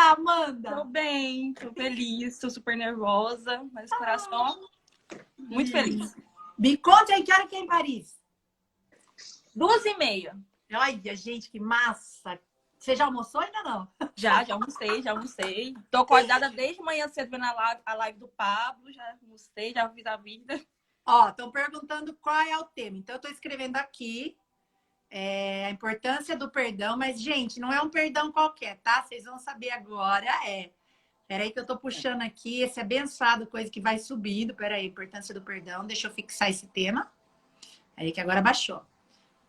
tá, Amanda? Tô bem, tô feliz, tô super nervosa, mas o coração muito feliz. Me conte aí, que hora que é em Paris? 2h30. Olha, gente, que massa. Você já almoçou ainda não? Já almocei. Tô acordada desde manhã cedo vendo a live do Pablo, já almocei, já fiz a vida. Ó, estão perguntando qual é o tema. Então, eu tô escrevendo aqui a importância do perdão, mas, gente, não é um perdão qualquer, tá? Vocês vão saber agora. Peraí que eu tô puxando aqui esse abençoado, coisa que vai subindo. Peraí, importância do perdão. Deixa eu fixar esse tema. Peraí que agora baixou.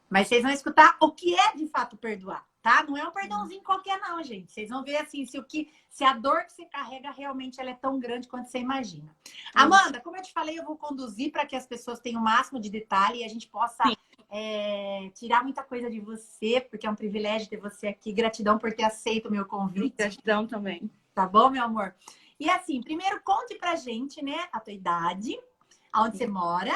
Mas vocês vão escutar o que é de fato perdoar, tá? Não é um perdãozinho qualquer não, gente. Vocês vão ver assim, se a dor que você carrega realmente ela é tão grande quanto você imagina. Amanda, como eu te falei, eu vou conduzir para que as pessoas tenham o máximo de detalhe e a gente possa tirar muita coisa de você, porque é um privilégio ter você aqui. Gratidão por ter aceito o meu convite. Gratidão também. Tá bom, meu amor? E assim, primeiro conte pra gente, né, a tua idade, aonde você mora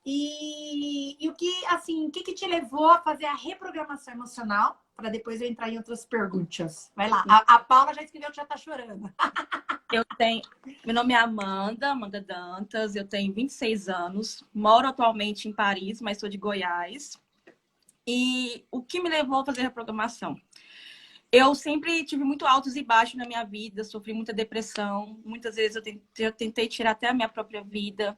e o que, assim, o que te levou a fazer a reprogramação emocional, para depois eu entrar em outras perguntas. Vai lá. A Paula já escreveu que já tá chorando. Meu nome é Amanda Dantas, eu tenho 26 anos, moro atualmente em Paris, mas sou de Goiás. E o que me levou a fazer a reprogramação? Eu sempre tive muito altos e baixos na minha vida, sofri muita depressão, muitas vezes eu tentei tirar até a minha própria vida,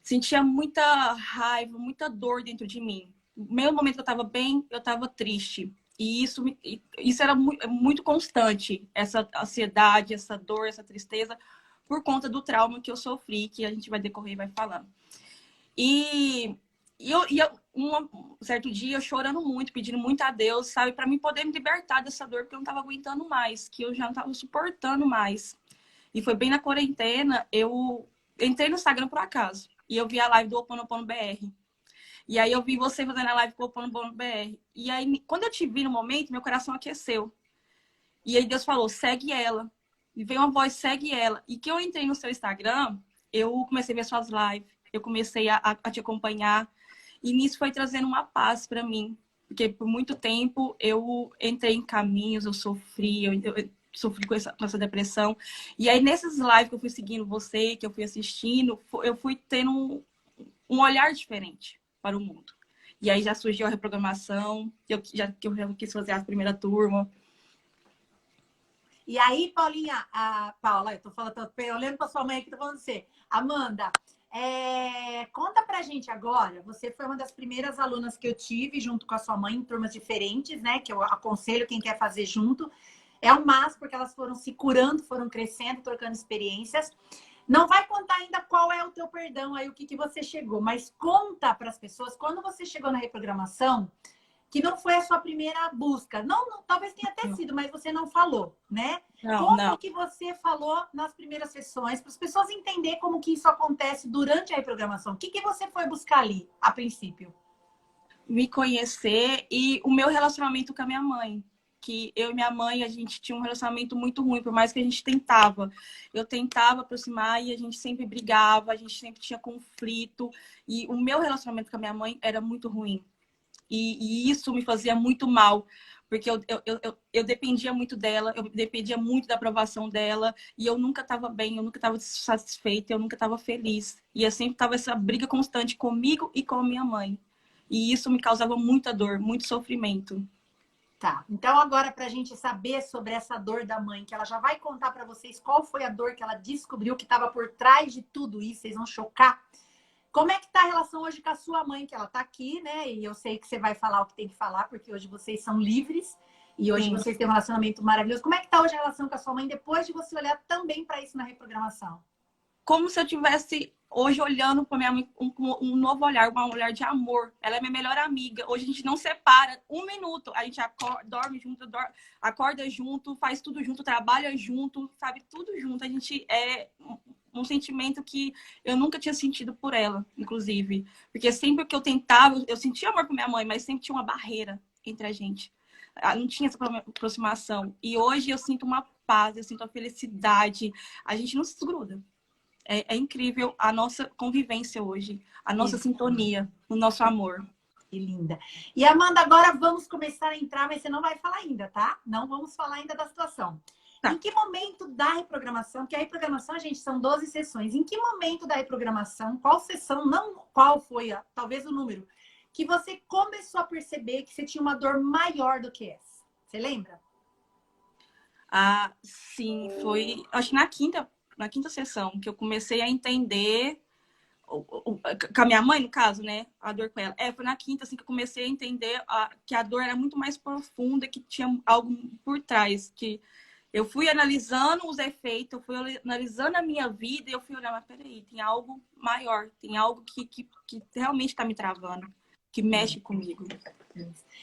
sentia muita raiva, muita dor dentro de mim. No meu momento que eu estava bem, eu estava triste. E isso era muito constante, essa ansiedade, essa dor, essa tristeza, por conta do trauma que eu sofri, que a gente vai decorrer e vai falando. Um certo dia, eu chorando muito, pedindo muito a Deus, sabe, para mim poder me libertar dessa dor, porque eu não estava aguentando mais, que eu já não estava suportando mais. E foi bem na quarentena, eu entrei no Instagram por acaso, e eu vi a live do Ho'oponopono BR. E aí eu vi você fazendo a live com o Ho'oponopono BR. E aí, quando eu te vi no momento, meu coração aqueceu. E aí Deus falou, segue ela. E veio uma voz, segue ela. E que eu entrei no seu Instagram, eu comecei a ver suas lives, eu comecei a te acompanhar. E nisso foi trazendo uma paz para mim. Porque por muito tempo eu entrei em caminhos, eu sofri, eu sofri com essa depressão. E aí nesses lives que eu fui seguindo você, que eu fui assistindo, eu fui tendo um olhar diferente para o mundo. E aí já surgiu a reprogramação, que eu já quis fazer a primeira turma. E aí, Paulinha, Paula, eu tô olhando para sua mãe aqui, tô falando você. Amanda, conta pra gente agora, você foi uma das primeiras alunas que eu tive junto com a sua mãe em turmas diferentes, né? Que eu aconselho quem quer fazer junto. É um máximo, porque elas foram se curando, foram crescendo, trocando experiências. Não vai contar ainda qual é o teu perdão aí, o que você chegou, mas conta para as pessoas, quando você chegou na reprogramação, que não foi a sua primeira busca. Não, talvez tenha até sido, mas você não falou, né? Como que você falou nas primeiras sessões, para as pessoas entenderem como que isso acontece durante a reprogramação. O que você foi buscar ali, a princípio? Me conhecer e o meu relacionamento com a minha mãe. Que eu e minha mãe, a gente tinha um relacionamento muito ruim, por mais que a gente tentava. Eu tentava aproximar e a gente sempre brigava, a gente sempre tinha conflito. E o meu relacionamento com a minha mãe era muito ruim. E isso me fazia muito mal, porque eu dependia muito dela, eu dependia muito da aprovação dela, e eu nunca estava bem, eu nunca estava satisfeita, eu nunca estava feliz. E eu sempre estava essa briga constante comigo e com a minha mãe. E isso me causava muita dor, muito sofrimento. Tá, então agora para a gente saber sobre essa dor da mãe, que ela já vai contar para vocês qual foi a dor que ela descobriu que estava por trás de tudo isso, vocês vão chocar. Como é que tá a relação hoje com a sua mãe, que ela tá aqui, né? E eu sei que você vai falar o que tem que falar, porque hoje vocês são livres e hoje vocês têm um relacionamento maravilhoso. Como é que tá hoje a relação com a sua mãe, depois de você olhar também para isso na reprogramação? Como se eu tivesse hoje olhando para minha mãe um novo olhar, um olhar de amor. Ela é minha melhor amiga. Hoje a gente não separa um minuto. A gente dorme junto, acorda junto, faz tudo junto, trabalha junto, sabe? Tudo junto. A gente é um sentimento que eu nunca tinha sentido por ela, inclusive. Porque sempre que eu tentava, eu sentia amor por minha mãe, mas sempre tinha uma barreira entre a gente. Não tinha essa aproximação. E hoje eu sinto uma paz, eu sinto a felicidade. A gente não se desgruda. É incrível a nossa convivência hoje, a nossa sintonia, o nosso amor. Que linda. E Amanda, agora vamos começar a entrar, mas você não vai falar ainda, tá? Não vamos falar ainda da situação. Em que momento da reprogramação, porque a reprogramação, gente, são 12 sessões. Em que momento da reprogramação, qual sessão, não qual foi, talvez o número, que você começou a perceber que você tinha uma dor maior do que essa? Você lembra? Ah, sim, foi, acho que na quinta sessão que eu comecei a entender, com a minha mãe, no caso, né, a dor com ela. Foi na quinta, assim, que eu comecei a entender que a dor era muito mais profunda, que tinha algo por trás, que eu fui analisando os efeitos, eu fui analisando a minha vida e eu fui olhando, mas peraí, tem algo maior, tem algo que realmente está me travando, que mexe comigo.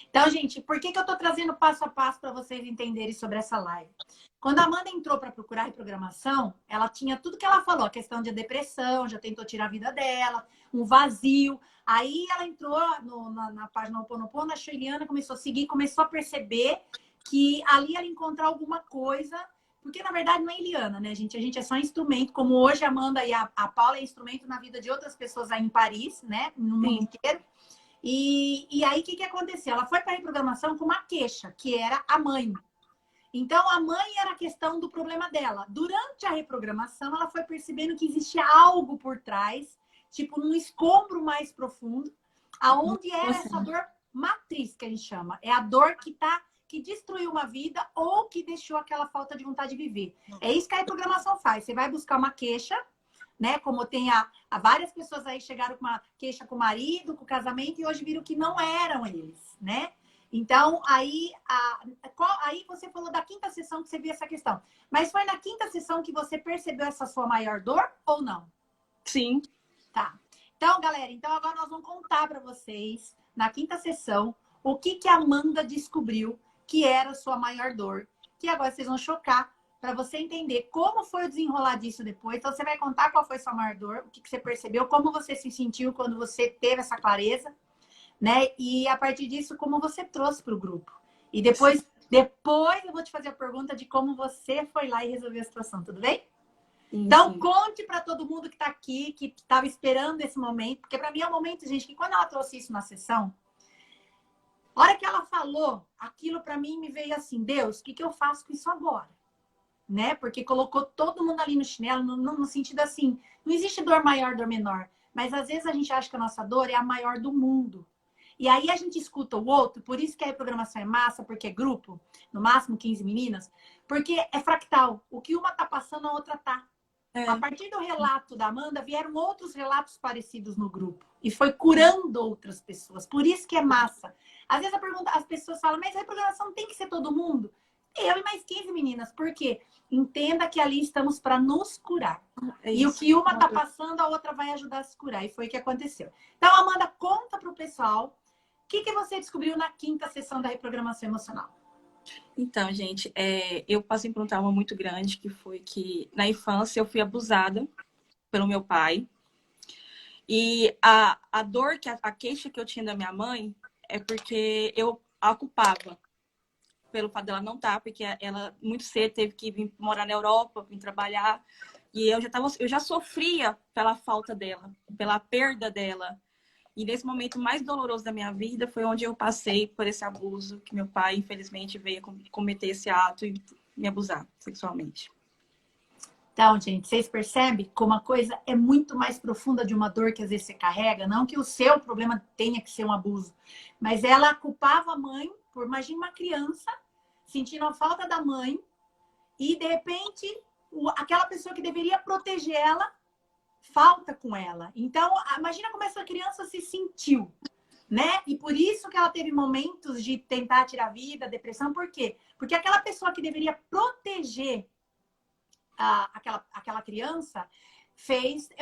Então, gente, por que eu tô trazendo passo a passo para vocês entenderem sobre essa live? Quando a Amanda entrou para procurar reprogramação, ela tinha tudo que ela falou, a questão de depressão, já tentou tirar a vida dela, um vazio. Aí ela entrou na página Ho Oponopono, a Sheiliana começou a seguir, começou a perceber que ali ela encontrar alguma coisa, porque na verdade não é Eliana, né, gente? A gente é só instrumento, como hoje a Amanda e a Paula é instrumento na vida de outras pessoas aí em Paris, né, no mundo inteiro. E aí, o que aconteceu? Ela foi para a reprogramação com uma queixa, que era a mãe. Então, a mãe era a questão do problema dela. Durante a reprogramação, ela foi percebendo que existia algo por trás, tipo, num escombro mais profundo, aonde era essa dor matriz, que a gente chama. É a dor que destruiu uma vida ou que deixou aquela falta de vontade de viver. É isso que a reprogramação faz. Você vai buscar uma queixa, né? Como tem várias pessoas aí chegaram com uma queixa com o marido, com o casamento, e hoje viram que não eram eles, né? Então, aí você falou da quinta sessão que você viu essa questão. Mas foi na quinta sessão que você percebeu essa sua maior dor ou não? Sim. Tá. Então, galera, agora nós vamos contar para vocês, na quinta sessão, o que a Amanda descobriu que era a sua maior dor. Que agora vocês vão chocar para você entender como foi o desenrolar disso depois. Então, você vai contar qual foi a sua maior dor, o que você percebeu, como você se sentiu quando você teve essa clareza, né? E a partir disso, como você trouxe para o grupo. E depois eu vou te fazer a pergunta de como você foi lá e resolveu a situação, tudo bem? Então, conte para todo mundo que está aqui, que estava esperando esse momento, porque para mim é um momento, gente, que quando ela trouxe isso na sessão, a hora que ela falou, aquilo para mim me veio assim, Deus, o que eu faço com isso agora? Né? Porque colocou todo mundo ali no chinelo, no sentido assim, não existe dor maior, dor menor, mas às vezes a gente acha que a nossa dor é a maior do mundo. E aí a gente escuta o outro, por isso que a reprogramação é massa, porque é grupo, no máximo 15 meninas, porque é fractal. O que uma tá passando, a outra tá. A partir do relato da Amanda, vieram outros relatos parecidos no grupo. E foi curando outras pessoas. Por isso que é massa. Às vezes as pessoas falam, mas a reprogramação tem que ser todo mundo? Eu e mais 15 meninas. Por quê? Entenda que ali estamos para nos curar. E o que uma tá passando, a outra vai ajudar a se curar. E foi o que aconteceu. Então, Amanda, conta pro pessoal o que você descobriu na quinta sessão da reprogramação emocional. Então, gente, eu passei por um trauma muito grande, que foi que na infância eu fui abusada pelo meu pai. E a dor, a queixa que eu tinha da minha mãe é porque eu a culpava pelo fato dela não estar, porque ela muito cedo teve que vir morar na Europa, vir trabalhar. E eu já sofria pela falta dela, pela perda dela. E nesse momento mais doloroso da minha vida foi onde eu passei por esse abuso, que meu pai, infelizmente, veio cometer esse ato e me abusar sexualmente. Então, gente, vocês percebem como a coisa é muito mais profunda de uma dor que às vezes você carrega? Não que o seu problema tenha que ser um abuso, mas ela culpava a mãe por, imagina uma criança sentindo a falta da mãe e, de repente, aquela pessoa que deveria proteger ela falta com ela. Então, imagina como essa criança se sentiu, né? E por isso que ela teve momentos de tentar tirar a vida, depressão. Por quê? Porque aquela pessoa que deveria proteger aquela criança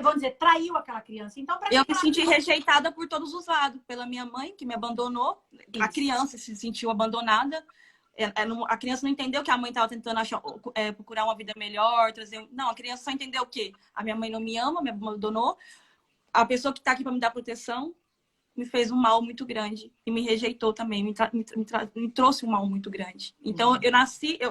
vamos dizer, traiu aquela criança. Então, eu me senti rejeitada por todos os lados. Pela minha mãe, que me abandonou. Isso. A criança se sentiu abandonada. A criança não entendeu que a mãe estava tentando procurar uma vida melhor, trazer... Não, a criança só entendeu o quê? A minha mãe não me ama, me abandonou. A pessoa que está aqui para me dar proteção me fez um mal muito grande. E me rejeitou também, me trouxe um mal muito grande. Então,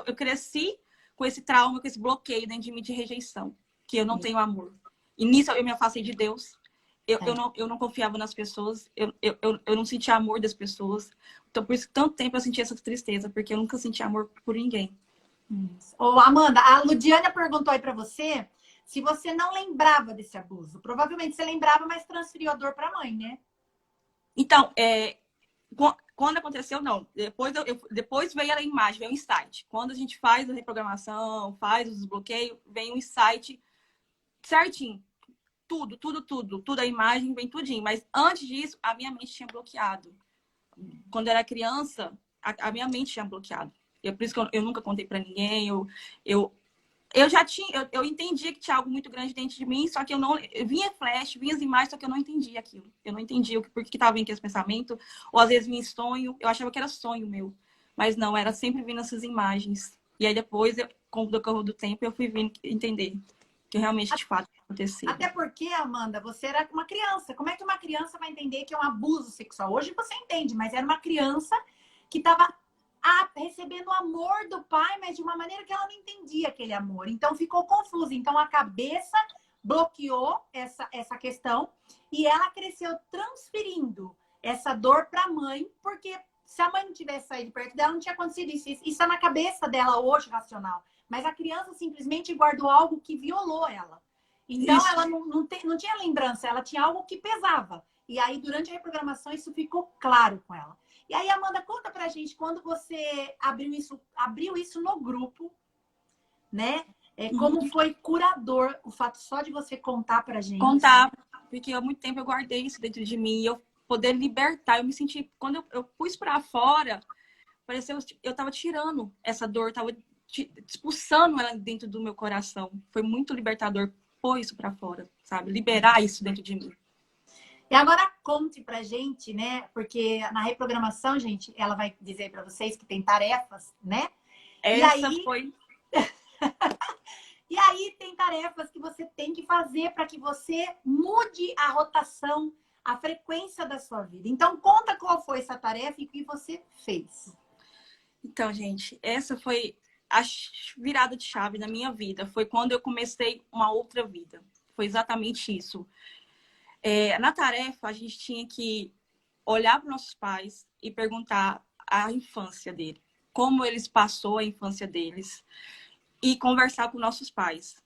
eu cresci com esse trauma, com esse bloqueio dentro de mim de rejeição. Que eu não tenho amor. E nisso eu me afastei de Deus. Eu não confiava nas pessoas, eu não sentia amor das pessoas. Então, por isso, tanto tempo eu sentia essa tristeza, porque eu nunca senti amor por ninguém. Isso. Ô, Amanda, a Ludiana perguntou aí para você se você não lembrava desse abuso. Provavelmente você lembrava, mas transferiu a dor para a mãe, né? Então, quando aconteceu, não. Depois veio a imagem, veio o insight. Quando a gente faz a reprogramação, faz os desbloqueios, vem um insight certinho. Tudo a imagem vem tudinho. Mas antes disso, a minha mente tinha bloqueado. Quando eu era criança, a minha mente tinha bloqueado. Por isso que eu nunca contei para ninguém. Eu já tinha, eu entendia que tinha algo muito grande dentro de mim, só que eu vinha flash, vinha as imagens, só que eu não entendia aquilo. Eu não entendia por que estava vindo aquele pensamento, ou às vezes vinha em sonho, eu achava que era sonho meu. Mas não, era sempre vindo essas imagens. E aí depois, com o decorrer do tempo, eu fui vindo entender que realmente, de fato, aconteceu. Até porque, Amanda, você era uma criança. Como é que uma criança vai entender que é um abuso sexual? Hoje você entende, mas era uma criança que estava recebendo o amor do pai, mas de uma maneira que ela não entendia aquele amor. Então ficou confusa. Então a cabeça bloqueou essa questão e ela cresceu transferindo essa dor para a mãe, porque se a mãe não tivesse saído perto dela, não tinha acontecido isso. Isso é na cabeça dela hoje, racional. Mas a criança simplesmente guardou algo que violou ela. Então, isso. Ela não tinha lembrança, ela tinha algo que pesava. E aí, durante a reprogramação, isso ficou claro com ela. E aí, Amanda, conta pra gente, quando você abriu isso no grupo, né? Como foi curador o fato só de você contar pra gente? Contar, porque há muito tempo eu guardei isso dentro de mim. E eu poder libertar, eu me senti... Quando eu pus pra fora, pareceu eu tava tirando essa dor, tava expulsando ela dentro do meu coração. Foi muito libertador pôr isso pra fora, sabe? Liberar isso dentro de mim. E agora conte pra gente, né? Porque na reprogramação, gente, ela vai dizer pra vocês que tem tarefas, né? Essa foi... E aí tem tarefas que você tem que fazer para que você mude a rotação, a frequência da sua vida. Então, conta qual foi essa tarefa e o que você fez. Então, gente, essa foi a virada de chave na minha vida. Foi quando eu comecei uma outra vida. Foi exatamente isso. Na tarefa, a gente tinha que olhar para nossos pais e perguntar a infância dele, como eles passou a infância deles, e conversar com nossos pais.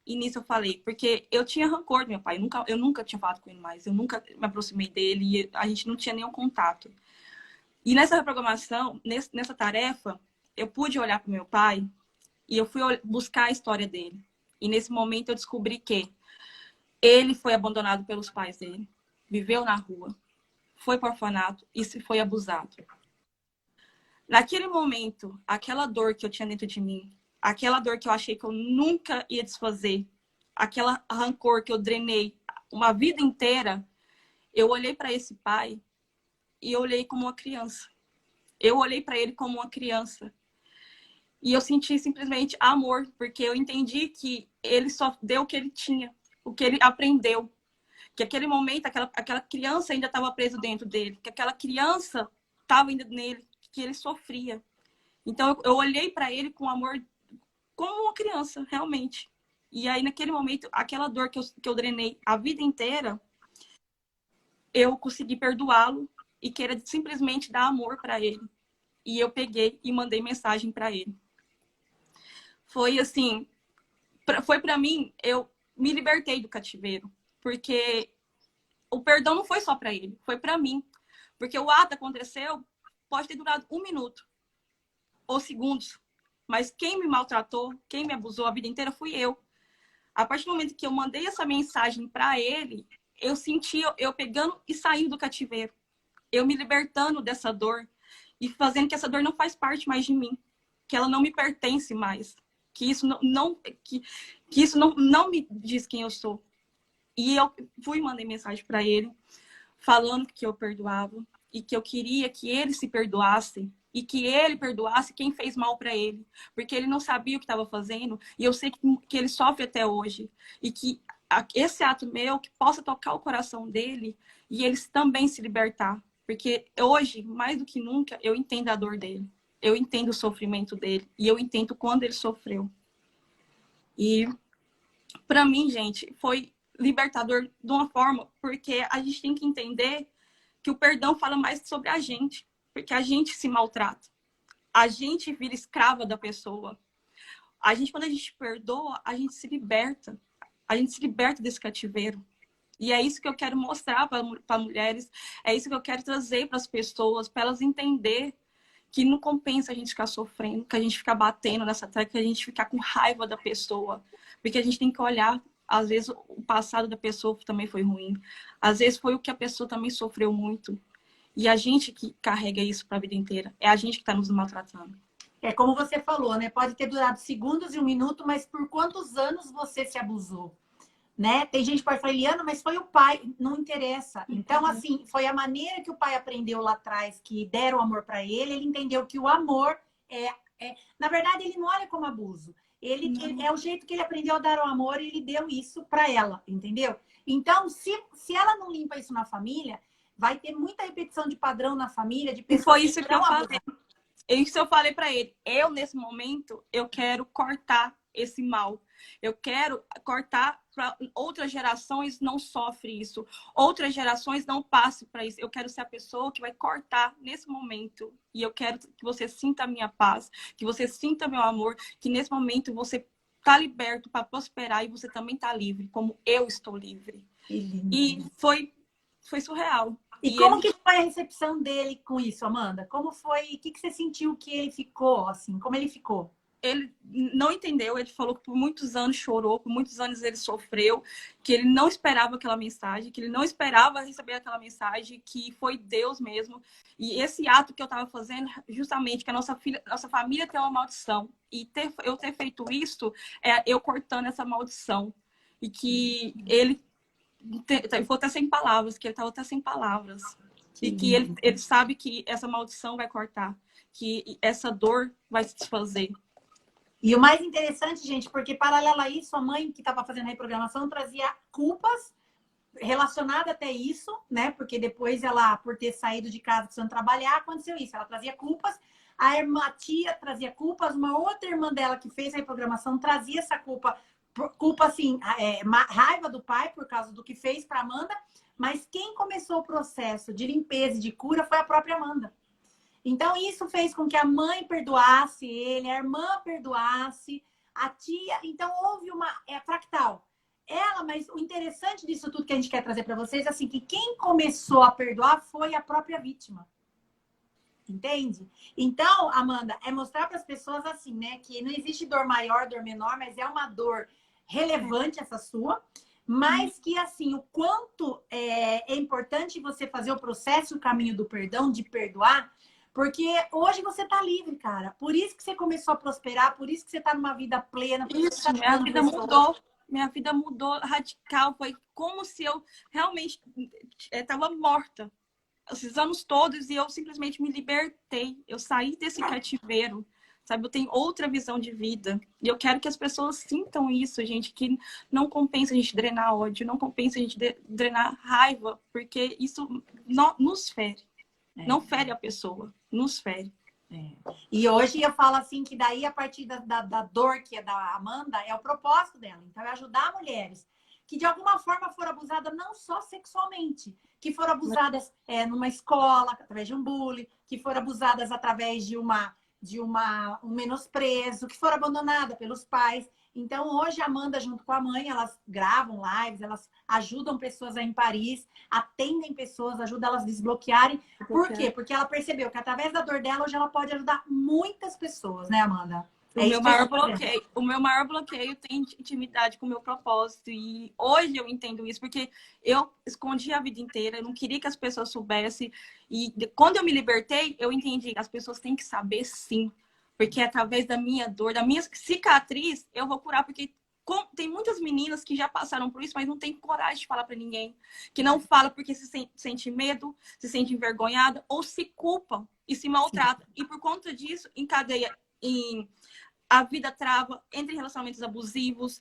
E nisso eu falei, porque eu tinha rancor do meu pai, eu nunca tinha falado com ele mais, eu nunca me aproximei dele, e a gente não tinha nenhum contato. E nessa reprogramação, nessa tarefa, eu pude olhar para o meu pai e eu fui buscar a história dele. E nesse momento eu descobri que ele foi abandonado pelos pais dele, viveu na rua, foi para o orfanato e se foi abusado. Naquele momento, aquela dor que eu tinha dentro de mim, aquela dor que eu achei que eu nunca ia desfazer, aquela rancor que eu drenei uma vida inteira, eu olhei para esse pai e eu olhei como uma criança. Eu olhei para ele como uma criança. E eu senti simplesmente amor, porque eu entendi que ele só deu o que ele tinha, o que ele aprendeu. Que aquele momento, aquela criança ainda estava presa dentro dele, que aquela criança estava ainda nele, que ele sofria. Então eu olhei para ele com amor, como uma criança, realmente. E aí naquele momento, aquela dor que eu drenei a vida inteira, eu consegui perdoá-lo e queria simplesmente dar amor para ele. E eu peguei e mandei mensagem para ele. Foi assim, foi para mim, eu me libertei do cativeiro, porque o perdão não foi só para ele, foi para mim. Porque o ato aconteceu, pode ter durado 1 minuto ou segundos, mas quem me maltratou, quem me abusou a vida inteira fui eu. A partir do momento que eu mandei essa mensagem para ele, eu senti eu pegando e saindo do cativeiro, eu me libertando dessa dor e fazendo que essa dor não faz parte mais de mim, que ela não me pertence mais, que isso não me diz quem eu sou. E eu fui e mandei mensagem para ele, falando que eu perdoava e que eu queria que ele se perdoasse e que ele perdoasse quem fez mal para ele, porque ele não sabia o que estava fazendo e eu sei que ele sofre até hoje e que esse ato meu que possa tocar o coração dele e ele também se libertar, porque hoje, mais do que nunca, eu entendo a dor dele, eu entendo o sofrimento dele e eu entendo quando ele sofreu. E para mim, gente, foi libertador de uma forma, porque a gente tem que entender que o perdão fala mais sobre a gente, porque a gente se maltrata, a gente vira escrava da pessoa, quando a gente perdoa, a gente se liberta. A gente se liberta desse cativeiro. E é isso que eu quero mostrar para mulheres, é isso que eu quero trazer para as pessoas, para elas entenderem que não compensa a gente ficar sofrendo, que a gente ficar batendo nessa tecla, que a gente ficar com raiva da pessoa. Porque a gente tem que olhar, às vezes o passado da pessoa também foi ruim. Às vezes foi o que a pessoa também sofreu muito. E a gente que carrega isso para a vida inteira. É a gente que está nos maltratando. É como você falou, né? Pode ter durado segundos e um minuto, mas por quantos anos você se abusou? Né? Tem gente que pode falar, Eliana, mas foi o pai, não interessa. Então, assim, foi a maneira que o pai aprendeu lá atrás, que deram amor para ele entendeu que o amor na verdade, ele não olha como abuso. Ele é o jeito que ele aprendeu a dar o amor e ele deu isso para ela, entendeu? Então, se ela não limpa isso na família, vai ter muita repetição de padrão na família, de pessoas e foi isso que eu abusar. falei. Isso eu falei para ele. Eu, nesse momento, eu quero cortar esse mal. Eu quero cortar para outras gerações não sofrem isso. Outras gerações não passem para isso. Eu quero ser a pessoa que vai cortar nesse momento. E eu quero que você sinta a minha paz, que você sinta meu amor, que nesse momento você está liberto para prosperar e você também está livre, como eu estou livre. E foi surreal. E como que foi a recepção dele com isso, Amanda? Como foi? O que você sentiu que ele ficou, assim? Como ele ficou? Ele não entendeu, ele falou que por muitos anos chorou, por muitos anos ele sofreu, que ele não esperava aquela mensagem, que ele não esperava receber aquela mensagem, que foi Deus mesmo. E esse ato que eu estava fazendo, justamente, que a nossa família tem uma maldição. E eu ter feito isso, eu cortando essa maldição. E que ele vou até sem palavras, que ele estava até sem palavras. E que ele sabe que essa maldição vai cortar, que essa dor vai se desfazer. E o mais interessante, gente, porque paralelo a isso, a mãe que estava fazendo a reprogramação trazia culpas relacionadas até isso, né? Porque depois ela, por ter saído de casa precisando trabalhar, aconteceu isso. Ela trazia culpas, a tia trazia culpas, uma outra irmã dela que fez a reprogramação trazia essa culpa assim, raiva do pai por causa do que fez para Amanda, mas quem começou o processo de limpeza e de cura foi a própria Amanda. Então, isso fez com que a mãe perdoasse ele, a irmã perdoasse, a tia. Então, houve uma fractal. Mas o interessante disso tudo que a gente quer trazer para vocês é assim, que quem começou a perdoar foi a própria vítima. Entende? Então, Amanda, é mostrar para as pessoas assim, né? Que não existe dor maior, dor menor, mas é uma dor relevante essa sua. Mas que, assim, o quanto é importante você fazer o processo, o caminho do perdão, de perdoar. Porque hoje você tá livre, cara. Por isso que você começou a prosperar, por isso que você tá numa vida plena. Por isso, minha vida mudou. Minha vida mudou radical. Foi como se eu realmente estava morta esses anos todos e eu simplesmente me libertei. Eu saí desse cativeiro, sabe? Eu tenho outra visão de vida. E eu quero que as pessoas sintam isso, gente, que não compensa a gente drenar ódio, não compensa a gente drenar raiva, porque isso nos fere. Não fere a pessoa, nos fere. E hoje eu falo assim que daí a partir da dor que é da Amanda é o propósito dela. Então é ajudar mulheres que de alguma forma foram abusadas não só sexualmente, que foram abusadas numa escola, através de um bullying, que foram abusadas através de um menosprezo, que foram abandonadas pelos pais. Então, hoje, a Amanda, junto com a mãe, elas gravam lives, elas ajudam pessoas aí em Paris, atendem pessoas, ajudam elas a desbloquearem. Por quê? Porque ela percebeu que através da dor dela, hoje ela pode ajudar muitas pessoas, né, Amanda? O meu maior bloqueio tem intimidade com o meu propósito. E hoje eu entendo isso, porque eu escondi a vida inteira, eu não queria que as pessoas soubessem. E quando eu me libertei, eu entendi que as pessoas têm que saber sim. Porque através da minha dor, da minha cicatriz, eu vou curar. Porque tem muitas meninas que já passaram por isso, mas não tem coragem de falar para ninguém. Que não fala porque se sente medo, se sente envergonhada, ou se culpam e se maltratam. E por conta disso, encadeia a vida trava, entra em relacionamentos abusivos,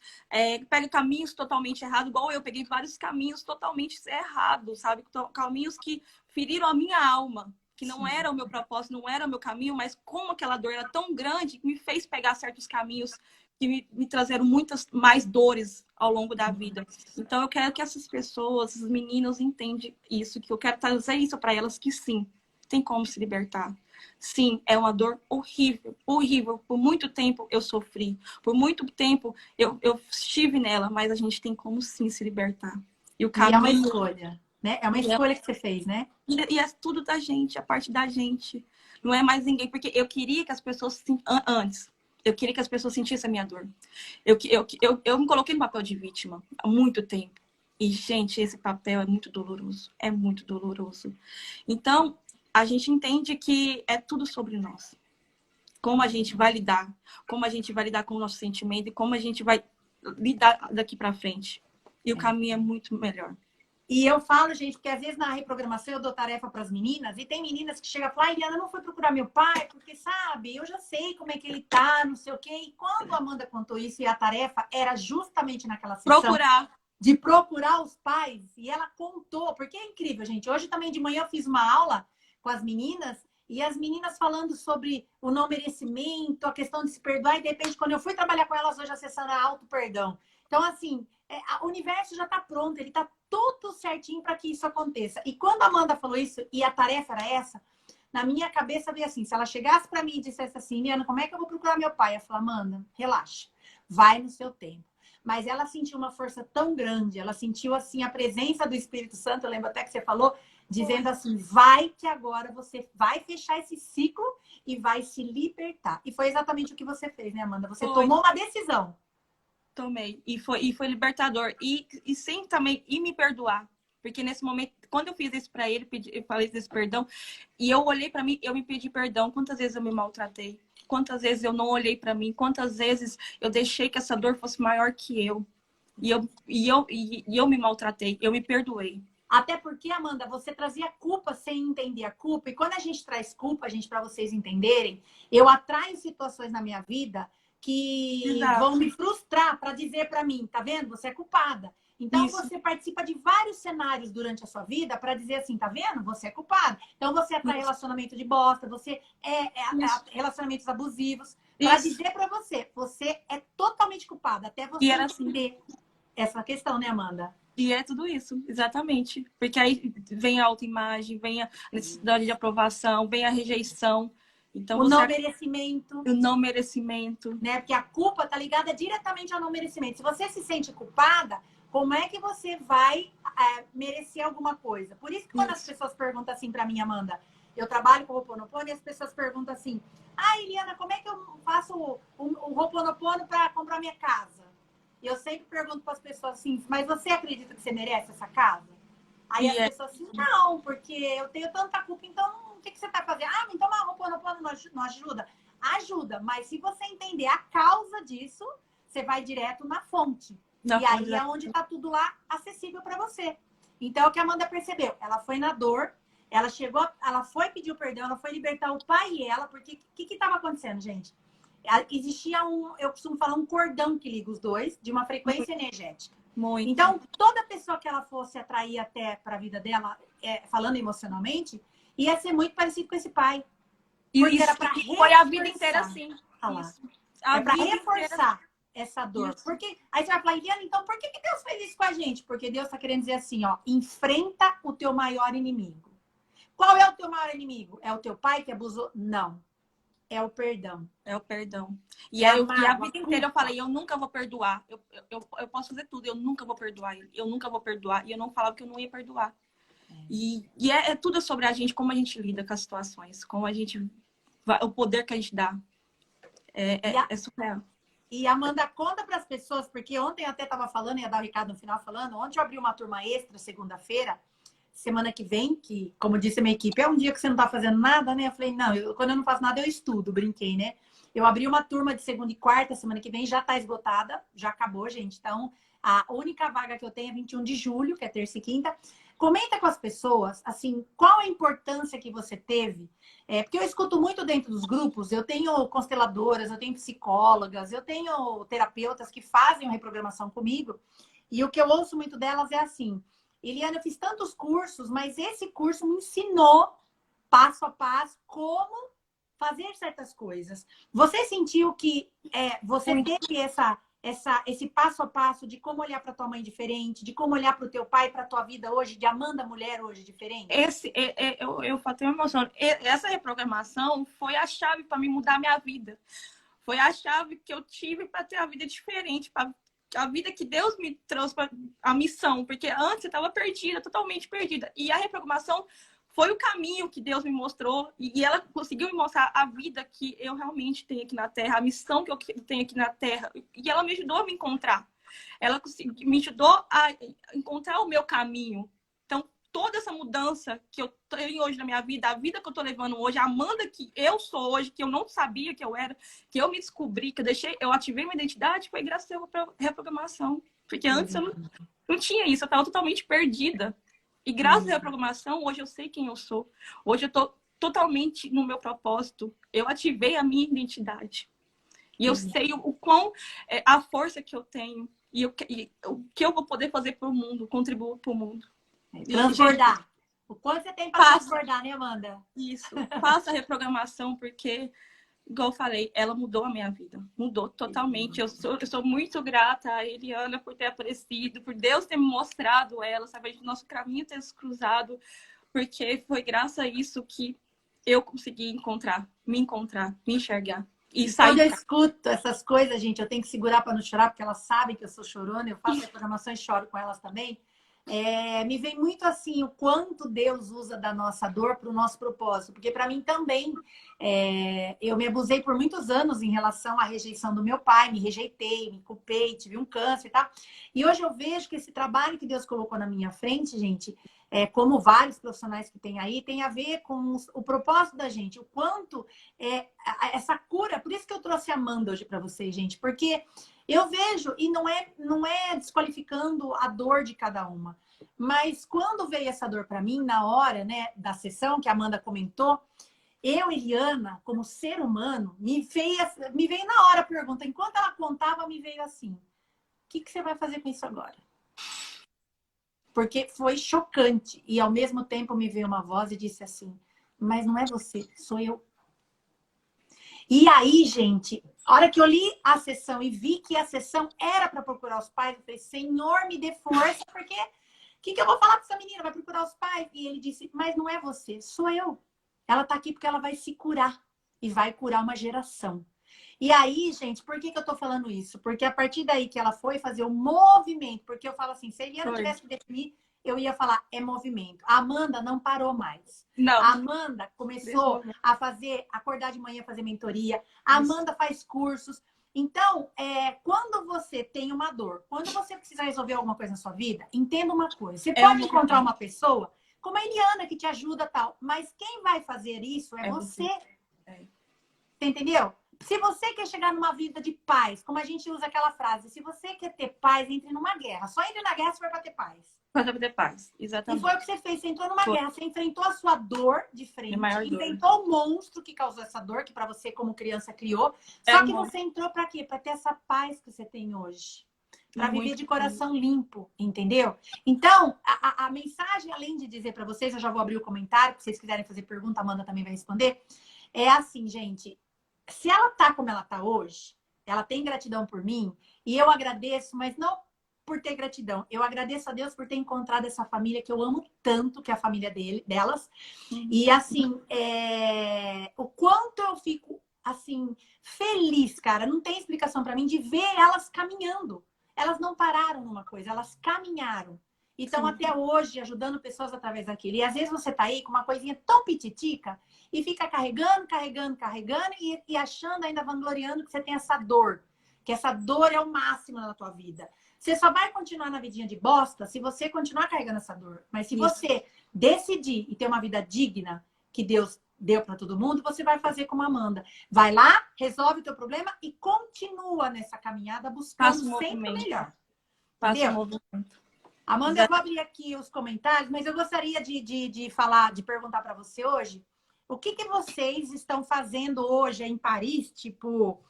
pega caminhos totalmente errados, igual eu peguei vários caminhos totalmente errados, sabe? Caminhos que feriram a minha alma, que não era o meu propósito, não era o meu caminho, mas como aquela dor era tão grande que me fez pegar certos caminhos que me trazeram muitas mais dores ao longo da vida. Então eu quero que essas pessoas, esses meninos entendam isso, que eu quero trazer isso para elas, que sim, tem como se libertar. Sim, é uma dor horrível, horrível. Por muito tempo eu sofri. Por muito tempo eu estive nela, mas a gente tem como sim se libertar. E o E é uma caminho. escolha, né? É uma escolha que você fez, né? E é tudo da gente, a parte da gente. Não é mais ninguém, porque eu queria que as pessoas antes. Eu queria que as pessoas sentissem a minha dor. Eu me coloquei no papel de vítima há muito tempo. E, gente, esse papel é muito doloroso. É muito doloroso. Então, a gente entende que é tudo sobre nós. Como a gente vai lidar. Como a gente vai lidar com o nosso sentimento e como a gente vai lidar daqui para frente. E o caminho é muito melhor. E eu falo, gente, porque às vezes na reprogramação eu dou tarefa para as meninas, e tem meninas que chegam e falam, Eliana, eu não fui procurar meu pai, porque, sabe, eu já sei como é que ele tá, não sei o quê. E quando a Amanda contou isso, e a tarefa era justamente naquela sessão de procurar os pais, e ela contou, porque é incrível, gente. Hoje também de manhã eu fiz uma aula com as meninas, e as meninas falando sobre o não merecimento, a questão de se perdoar, e de repente, quando eu fui trabalhar com elas hoje, acessando a auto-perdão. Então, assim, o universo já está pronto, ele está tudo certinho para que isso aconteça. E quando a Amanda falou isso, e a tarefa era essa, na minha cabeça veio assim, se ela chegasse para mim e dissesse assim, Liana, como é que eu vou procurar meu pai? Eu falei, Amanda, relaxa, vai no seu tempo. Mas ela sentiu uma força tão grande, ela sentiu assim a presença do Espírito Santo, eu lembro até que você falou, dizendo assim, vai que agora você vai fechar esse ciclo e vai se libertar. E foi exatamente o que você fez, né, Amanda? Você tomou uma decisão. Tomei. E foi libertador. E sem também me perdoar. Porque nesse momento, quando eu fiz isso pra ele, eu falei desse perdão, e eu olhei pra mim, eu me pedi perdão. Quantas vezes eu me maltratei? Quantas vezes eu não olhei pra mim? Quantas vezes eu deixei que essa dor fosse maior que eu? E eu me maltratei, eu me perdoei. Até porque, Amanda, você trazia culpa sem entender a culpa. E quando a gente traz culpa, gente, para vocês entenderem, eu atraio situações na minha vida que vão me frustrar para dizer para mim, tá vendo? Você é culpada. Então, você participa de vários cenários durante a sua vida para dizer assim, tá vendo? Você é culpada. Então, você atrai relacionamento de bosta, você relacionamentos abusivos. Para dizer para você, você é totalmente culpada. Até você entender essa questão, né, Amanda? E é tudo isso, exatamente. Porque aí vem a autoimagem, vem a necessidade de aprovação, vem a rejeição. Então, o não merecimento. O não merecimento. Né? Porque a culpa está ligada diretamente ao não merecimento. Se você se sente culpada, como é que você vai merecer alguma coisa? Por isso que quando as pessoas perguntam assim para mim, Amanda, eu trabalho com o Ho'oponopono e as pessoas perguntam assim, Eliana, como é que eu faço o Ho'oponopono para comprar minha casa? E eu sempre pergunto para as pessoas assim, mas você acredita que você merece essa casa? Aí as pessoas assim, não, porque eu tenho tanta culpa, então o que você está fazendo? Então o Ho'oponopono não ajuda? Ajuda, mas se você entender a causa disso, você vai direto na fonte. E aí é onde está tudo lá acessível para você. Então é o que a Amanda percebeu. Ela foi na dor, ela chegou, ela foi pedir o perdão, ela foi libertar o pai e ela, porque o que estava acontecendo, gente? Existia eu costumo falar, um cordão que liga os dois, de uma frequência energética. Muito. Então, toda pessoa que ela fosse atrair até para a vida dela, falando emocionalmente, ia ser muito parecido com esse pai. Porque era para reforçar. Foi a vida inteira assim. É para reforçar essa dor. Porque aí você vai falar, Eliana, então por que Deus fez isso com a gente? Porque Deus está querendo dizer assim, ó, enfrenta o teu maior inimigo. Qual é o teu maior inimigo? É o teu pai que abusou? Não. É o perdão. É o perdão. E a vida inteira eu falei, eu nunca vou perdoar. Eu posso fazer tudo, eu nunca vou perdoar ele. Eu nunca vou perdoar. E eu não falava que eu não ia perdoar. E é tudo sobre a gente, como a gente lida com as situações, como a gente... O poder que a gente dá. É surreal. E Amanda, conta para as pessoas, porque ontem eu até estava falando, ia dar o Ricardo no final falando, ontem eu abri uma turma extra, segunda-feira, semana que vem, que, como disse a minha equipe, é um dia que você não tá fazendo nada, né? Eu falei, não, quando eu não faço nada, eu estudo, brinquei, né? Eu abri uma turma de segunda e quarta, semana que vem, já tá esgotada, já acabou, gente. Então, a única vaga que eu tenho é 21 de julho, que é terça e quinta. Comenta com as pessoas, assim, qual a importância que você teve. Porque eu escuto muito dentro dos grupos, eu tenho consteladoras, eu tenho psicólogas, eu tenho terapeutas que fazem reprogramação comigo. E o que eu ouço muito delas é assim, Eliana, eu fiz tantos cursos, mas esse curso me ensinou passo a passo como fazer certas coisas. Você sentiu que você teve esse passo a passo de como olhar para tua mãe diferente, de como olhar para o teu pai, para tua vida hoje, de Amanda mulher hoje diferente? Eu tenho emoção. Essa reprogramação foi a chave para me mudar a minha vida. Foi a chave que eu tive para ter a vida diferente, para a vida que Deus me trouxe para a missão, porque antes eu estava perdida, totalmente perdida. E a reprogramação foi o caminho que Deus me mostrou e ela conseguiu me mostrar a vida que eu realmente tenho aqui na Terra, a missão que eu tenho aqui na Terra. E ela me ajudou a me encontrar. Ela me ajudou a encontrar o meu caminho. Então, toda essa mudança que eu tenho hoje na minha vida, a vida que eu tô levando hoje, a Amanda que eu sou hoje, que eu não sabia que eu era, que eu me descobri, que eu ativei minha identidade, foi graças à reprogramação. Porque antes eu não tinha isso, eu estava totalmente perdida. E graças à reprogramação, hoje eu sei quem eu sou. Hoje eu tô totalmente no meu propósito. Eu ativei a minha identidade. E eu sei o quão a força que eu tenho e o que eu vou poder fazer para o mundo, contribuir para o mundo. Transbordar. Gente, o quanto você tem para transbordar, né, Amanda? Isso. Faça a reprogramação, porque, igual eu falei, ela mudou a minha vida. Mudou totalmente. Eu sou muito grata a Eliana por ter aparecido, por Deus ter me mostrado ela, sabe? De nosso caminho ter se cruzado, porque foi graças a isso que eu consegui me enxergar. E quando eu escuto essas coisas, gente, eu tenho que segurar para não chorar, porque elas sabem que eu sou chorona, eu faço reprogramação e choro com elas também. Me vem muito assim o quanto Deus usa da nossa dor para o nosso propósito, porque para mim também eu me abusei por muitos anos em relação à rejeição do meu pai, me rejeitei, me culpei, tive um câncer e tal. E hoje eu vejo que esse trabalho que Deus colocou na minha frente, gente, como vários profissionais que tem aí, tem a ver com o propósito da gente, o quanto essa cura, por isso que eu trouxe a Amanda hoje para vocês, gente, porque eu vejo, e não é desqualificando a dor de cada uma, mas quando veio essa dor para mim, na hora, né, da sessão que a Amanda comentou, eu, Eliana, como ser humano, me veio na hora a pergunta, enquanto ela contava, me veio assim, o que você vai fazer com isso agora? Porque foi chocante, e ao mesmo tempo me veio uma voz e disse assim, mas não é você, sou eu. E aí, gente, a hora que eu li a sessão e vi que a sessão era para procurar os pais, eu falei, Senhor, me dê força, porque o que eu vou falar para essa menina? Vai procurar os pais? E ele disse, mas não é você, sou eu. Ela tá aqui porque ela vai se curar e vai curar uma geração. E aí, gente, por que eu tô falando isso? Porque a partir daí que ela foi fazer o movimento, porque eu falo assim, se a Eliana tivesse que definir, eu ia falar, é movimento. A Amanda não parou mais. Não. A Amanda começou a acordar de manhã, fazer mentoria. A Amanda faz cursos. Então, quando você tem uma dor, quando você precisa resolver alguma coisa na sua vida, entenda uma coisa. Você pode encontrar uma pessoa como a Eliana que te ajuda tal, mas quem vai fazer isso é você. Você entendeu? Se você quer chegar numa vida de paz, como a gente usa aquela frase, se você quer ter paz, entre numa guerra. Só entre na guerra se for para ter paz. Para ter paz, exatamente. E foi o que você fez, você entrou numa guerra, você enfrentou a sua dor de frente, enfrentou o monstro que causou essa dor, que para você como criança criou. Só que você entrou para quê? Para ter essa paz que você tem hoje. Para viver de coração limpo, entendeu? Então, a mensagem, além de dizer para vocês, eu já vou abrir o comentário, se vocês quiserem fazer pergunta, a Amanda também vai responder. É assim, gente, se ela tá como ela tá hoje, ela tem gratidão por mim, e eu agradeço, mas não por ter gratidão. Eu agradeço a Deus por ter encontrado essa família que eu amo tanto, que é a família delas. E assim, o quanto eu fico assim feliz, cara, não tem explicação para mim de ver elas caminhando. Elas não pararam numa coisa, elas caminharam. E estão até hoje ajudando pessoas através daquilo. E às vezes você tá aí com uma coisinha tão pititica e fica carregando e achando, ainda vangloriando que você tem essa dor. Que essa dor é o máximo na tua vida. Você só vai continuar na vidinha de bosta se você continuar carregando essa dor. Mas se você decidir e ter uma vida digna que Deus deu para todo mundo, você vai fazer como a Amanda. Vai lá, resolve o teu problema e continua nessa caminhada buscando sempre o melhor. Passa o movimento. Amanda, eu vou abrir aqui os comentários, mas eu gostaria de perguntar para você hoje, o que vocês estão fazendo hoje em Paris, tipo...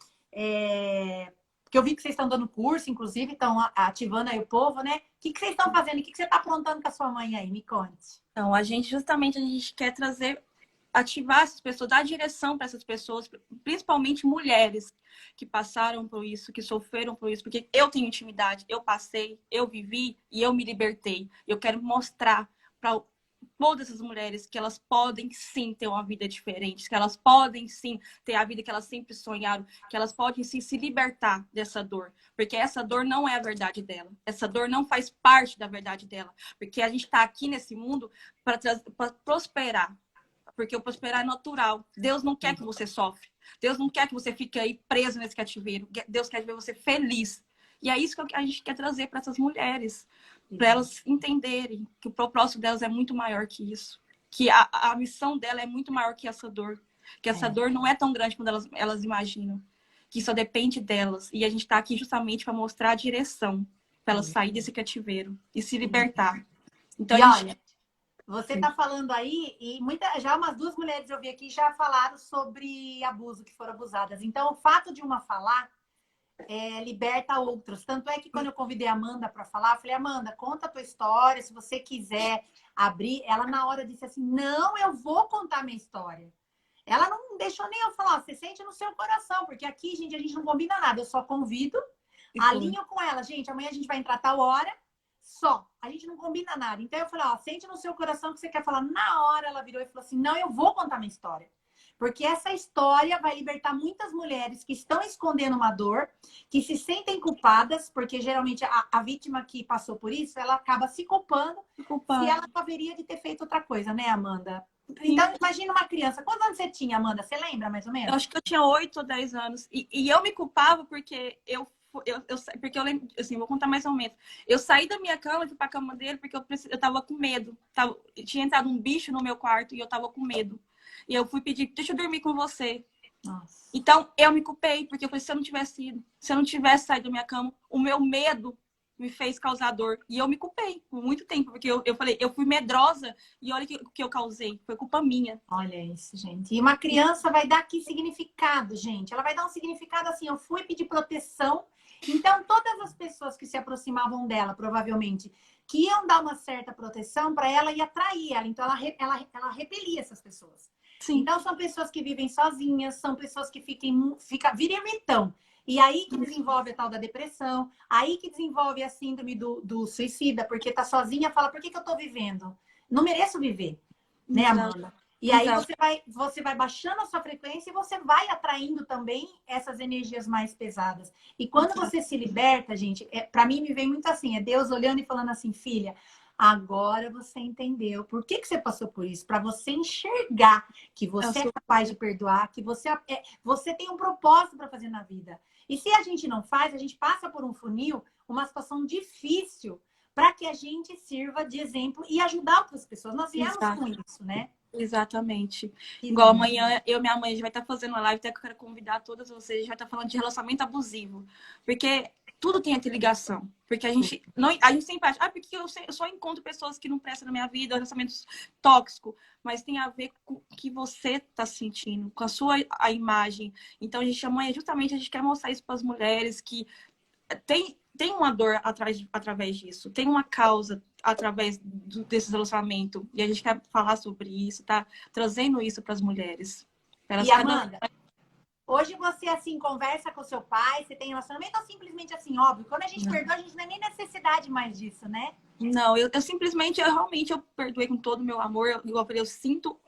Porque eu vi que vocês estão dando curso, inclusive, estão ativando aí o povo, né? O que vocês estão fazendo? O que você está aprontando com a sua mãe aí? Me conte. Então, a gente quer trazer ativar essas pessoas, dar direção para essas pessoas, principalmente mulheres que passaram por isso, que sofreram por isso, porque eu tenho intimidade, eu passei, eu vivi e eu me libertei. Eu quero mostrar para todas essas mulheres que elas podem sim ter uma vida diferente, que elas podem sim ter a vida que elas sempre sonharam, que elas podem sim se libertar dessa dor, porque essa dor não é a verdade dela, essa dor não faz parte da verdade dela, porque a gente está aqui nesse mundo para prosperar, porque o prosperar é natural. Deus não quer que você sofre, Deus não quer que você fique aí preso nesse cativeiro, Deus quer ver você feliz. E é isso que a gente quer trazer para essas mulheres, para elas entenderem que o propósito delas é muito maior que isso, que a missão dela é muito maior que essa dor, que essa dor não é tão grande quanto elas imaginam, que só depende delas. E a gente está aqui justamente para mostrar a direção, para elas sair desse cativeiro e se libertar. Então, e olha, você está falando aí, e já umas 2 mulheres eu vi aqui já falaram sobre abuso, que foram abusadas. Então, o fato de uma falar liberta outros. Tanto é que quando eu convidei a Amanda para falar, eu falei, Amanda, conta a tua história, se você quiser abrir. Ela na hora disse assim, não, eu vou contar minha história. Ela não deixou nem eu falar, você sente no seu coração, porque aqui, gente, a gente não combina nada, eu só convido, alinho com ela, gente, amanhã a gente vai entrar tal hora, só, a gente não combina nada. Então eu falei, ó, sente no seu coração o que você quer falar. Na hora ela virou e falou assim, não, eu vou contar minha história. Porque essa história vai libertar muitas mulheres que estão escondendo uma dor, que se sentem culpadas, porque geralmente a vítima que passou por isso, ela acaba se culpando se ela haveria de ter feito outra coisa, né, Amanda? Então, imagina uma criança. Quantos anos você tinha, Amanda? Você lembra, mais ou menos? Eu acho que eu tinha 8 ou 10 anos. E eu me culpava porque porque eu lembro, assim, vou contar mais ou menos. Eu saí da minha cama e fui pra cama dele porque eu tava com medo. Tinha entrado um bicho no meu quarto e eu tava com medo. E eu fui pedir, deixa eu dormir com você. Nossa. Então, eu me culpei, porque eu falei, se eu não tivesse ido, se eu não tivesse saído da minha cama, o meu medo me fez causar dor. E eu me culpei por muito tempo, porque eu falei, eu fui medrosa e olha o que eu causei. Foi culpa minha. Olha isso, gente. E uma criança vai dar que significado, gente? Ela vai dar um significado assim, eu fui pedir proteção. Então, todas as pessoas que se aproximavam dela, provavelmente, que iam dar uma certa proteção para ela e atrair ela. Então, ela repelia essas pessoas. Sim. Então, são pessoas que vivem sozinhas, são pessoas que viram ermitão. E aí que desenvolve a tal da depressão, aí que desenvolve a síndrome do suicida, porque tá sozinha, fala, por que eu tô vivendo? Não mereço viver, né, Amanda? E aí você vai baixando a sua frequência e você vai atraindo também essas energias mais pesadas. E quando você se liberta, gente, para mim me vem muito assim, é Deus olhando e falando assim, filha, agora você entendeu por que você passou por isso, para você enxergar que você é capaz de perdoar, que você tem um propósito para fazer na vida. E se a gente não faz, a gente passa por um funil, uma situação difícil, para que a gente sirva de exemplo e ajudar outras pessoas. Nós viemos com isso, né? Exatamente. Igual amanhã, eu e minha mãe, a gente vai estar fazendo uma live, até que eu quero convidar todas vocês, a gente vai estar falando de relacionamento abusivo. Porque tudo tem ligação. Porque a gente sempre acha, porque eu só encontro pessoas que não prestam na minha vida, relacionamentos tóxicos, mas tem a ver com o que você está sentindo, com a imagem. Então, a gente amanhã, justamente, a gente quer mostrar isso para as mulheres que tem uma dor através disso, tem uma causa através desse relacionamento. E a gente quer falar sobre isso, tá? Trazendo isso para as mulheres. E Amanda, hoje você, assim, conversa com seu pai, você tem relacionamento ou simplesmente assim, óbvio? Quando a gente perdoa, a gente não tem nem necessidade mais disso, né? Não, eu simplesmente, realmente, eu perdoei com todo o meu amor. Eu sinto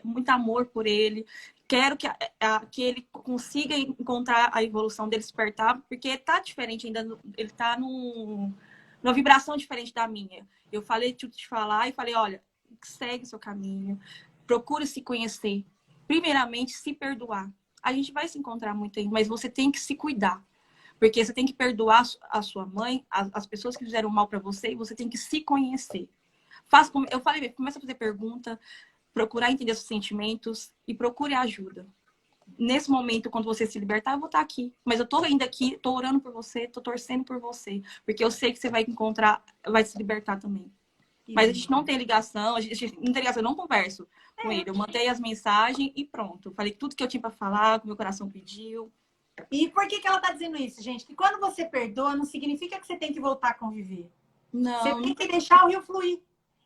muito amor por ele. Quero que ele consiga encontrar a evolução dele, despertar, porque tá diferente ainda, ele tá numa vibração diferente da minha. Eu falei te falar e falei, olha, segue seu caminho, procure se conhecer. Primeiramente, se perdoar. A gente vai se encontrar muito aí, mas você tem que se cuidar. Porque você tem que perdoar a sua mãe, as pessoas que fizeram mal para você, e você tem que se conhecer. Eu falei, começa a fazer pergunta, procurar entender seus sentimentos e procure ajuda. Nesse momento, quando você se libertar, eu vou estar aqui. Mas eu tô ainda aqui, tô orando por você, tô torcendo por você. Porque eu sei que você vai encontrar, vai se libertar também. Mas a gente não tem ligação, a gente não tem ligação, eu não converso com ele. Eu mandei as mensagens e pronto. Falei tudo que eu tinha para falar, que meu coração pediu. E por que ela tá dizendo isso, gente? Que quando você perdoa, não significa que você tem que voltar a conviver. Não. Você tem que deixar o rio fluir.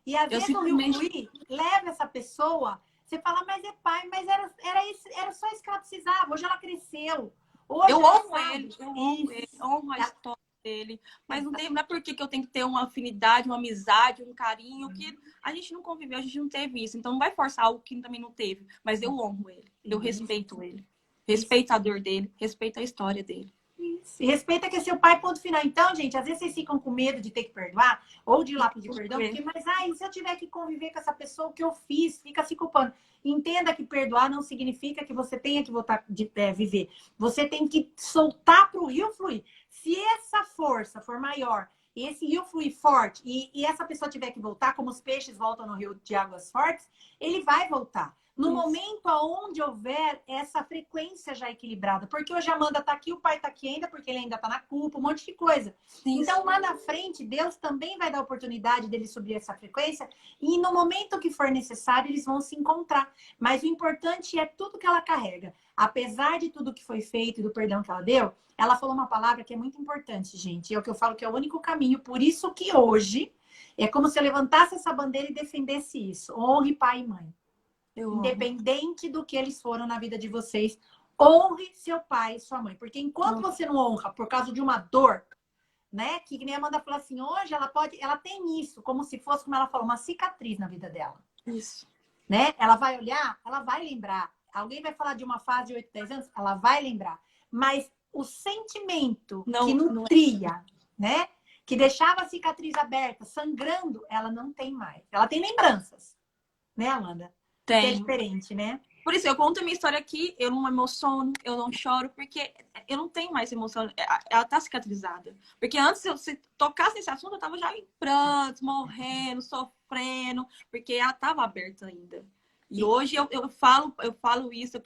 E às vezes o rio fluir leva essa pessoa. Você fala, mas é pai, mas era só isso que ela precisava. Hoje ela cresceu. Hoje Eu ela honro sabe. ele, eu honro ele, Isso. honro a história dele. Mas não é porque que eu tenho que ter uma afinidade, uma amizade, um carinho, que a gente não conviveu, a gente não teve isso. Então não vai forçar algo que também não teve. Mas eu honro ele, eu respeito ele. Respeito a dor dele, respeito a história dele. Isso. E respeita que é seu pai, ponto final. Então, gente, às vezes vocês ficam com medo de ter que perdoar ou de ir lá pedir perdão, porque, mas, ai, se eu tiver que conviver com essa pessoa, o que eu fiz, fica se culpando. Entenda que perdoar não significa que você tenha que voltar de viver. Você tem que soltar para o rio fluir. Se essa força for maior e esse rio fluir forte e essa pessoa tiver que voltar, como os peixes voltam no rio de águas fortes, ele vai voltar. No momento onde houver essa frequência já equilibrada. Porque hoje a Amanda tá aqui, o pai tá aqui ainda, porque ele ainda tá na culpa, um monte de coisa. Então, lá na frente, Deus também vai dar a oportunidade dele subir essa frequência. E no momento que for necessário, eles vão se encontrar. Mas o importante é tudo que ela carrega. Apesar de tudo que foi feito e do perdão que ela deu, ela falou uma palavra que é muito importante, gente. E é o que eu falo que é o único caminho. Por isso que hoje é como se eu levantasse essa bandeira e defendesse isso. Honre pai e mãe. Independente do que eles foram na vida de vocês, honre seu pai e sua mãe. Porque enquanto você não honra por causa de uma dor, né? Que nem a Amanda falou assim, hoje ela tem isso, como se fosse, como ela falou, uma cicatriz na vida dela. Isso. Né? Ela vai olhar, ela vai lembrar. Alguém vai falar de uma fase de 8, 10 anos, ela vai lembrar. Mas o sentimento que nutria, né? Que deixava a cicatriz aberta, sangrando, ela não tem mais. Ela tem lembranças, né, Amanda? Tem. Que é diferente, né? Por isso, eu conto a minha história aqui, eu não emociono, eu não choro, porque eu não tenho mais emoção. Ela tá cicatrizada. Porque antes, se eu tocasse nesse assunto, eu tava já em prantos, morrendo, sofrendo, porque ela tava aberta ainda. E hoje eu falo isso, eu